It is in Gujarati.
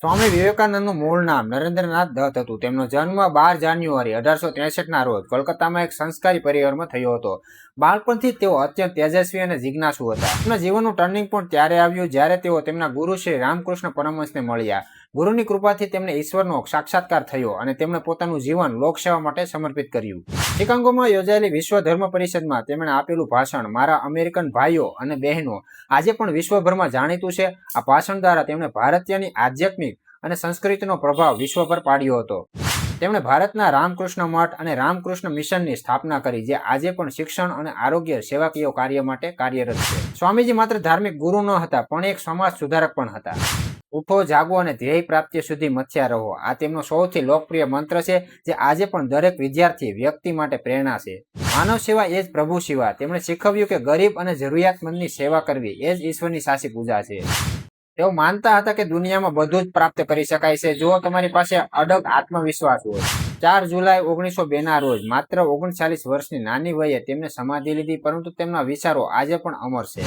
સ્વામી વિવેકાનંદનું મૂળ નામ નરેન્દ્રનાથ દત્ત હતું. તેમનો જન્મ 12 જાન્યુઆરી 1863ના રોજ કોલકાતામાં એક સંસ્કારી પરિવારમાં થયો હતો. બાળપણથી તેઓ અત્યંત તેજસ્વી અને જિજ્ઞાસુ હતા. તેમના જીવનનું ટર્નિંગ પોઈન્ટ ત્યારે આવ્યું જ્યારે તેઓ તેમના ગુરુ શ્રી રામકૃષ્ણ પરમહંસને મળ્યા. ગુરુની કૃપાથી તેમને ઈશ્વરનો સાક્ષાત્કાર થયો અને તેમણે પોતાનું જીવન લોકસેવા માટે સમર્પિત કર્યું. શિકાગોમાં યોજાયેલી વિશ્વ ધર્મ પરિષદમાં તેમણે આપેલું ભાષણ મારા અમેરિકન ભાઈઓ અને બહેનો આજે પણ વિશ્વભરમાં જાણીતું છે. આ ભાષણ દ્વારા તેમણે ભારતીયની આધ્યાત્મિક અને સંસ્કૃતિનો પ્રભાવ વિશ્વ પર પાડ્યો હતો. તેમણે ભારતના રામકૃષ્ણ મઠ અને રામકૃષ્ણ મિશનની સ્થાપના કરી, જે આજે પણ શિક્ષણ અને આરોગ્ય સેવાકીય કાર્ય માટે કાર્યરત છે. સ્વામીજી માત્ર ધાર્મિક ગુરુ ન હતા, પણ એક સમાજ સુધારક પણ હતા. ઉઠો, જાગો અને ધ્યેય પ્રાપ્તિ સુધી મથ્યા રહો. આ તેમનો સૌથી લોકપ્રિય મંત્ર છે, જે આજે પણ દરેક વિદ્યાર્થી વ્યક્તિ માટે પ્રેરણા છે. માનવ સેવા એ જ પ્રભુ સેવા. તેમણે શીખવ્યું કે ગરીબ અને જરૂરિયાતમંદની સેવા કરવી એ જ ઈશ્વરની સાચી પૂજા છે. તેઓ માનતા હતા કે દુનિયામાં બધું જ પ્રાપ્ત કરી શકાય છે જો તમારી પાસે અડગ આત્મવિશ્વાસ હોય. 4 જુલાઈ 1902ના રોજ માત્ર 39 વર્ષની નાની વયે તેમને સમાધિ લીધી, પરંતુ તેમના વિચારો આજે પણ અમર છે.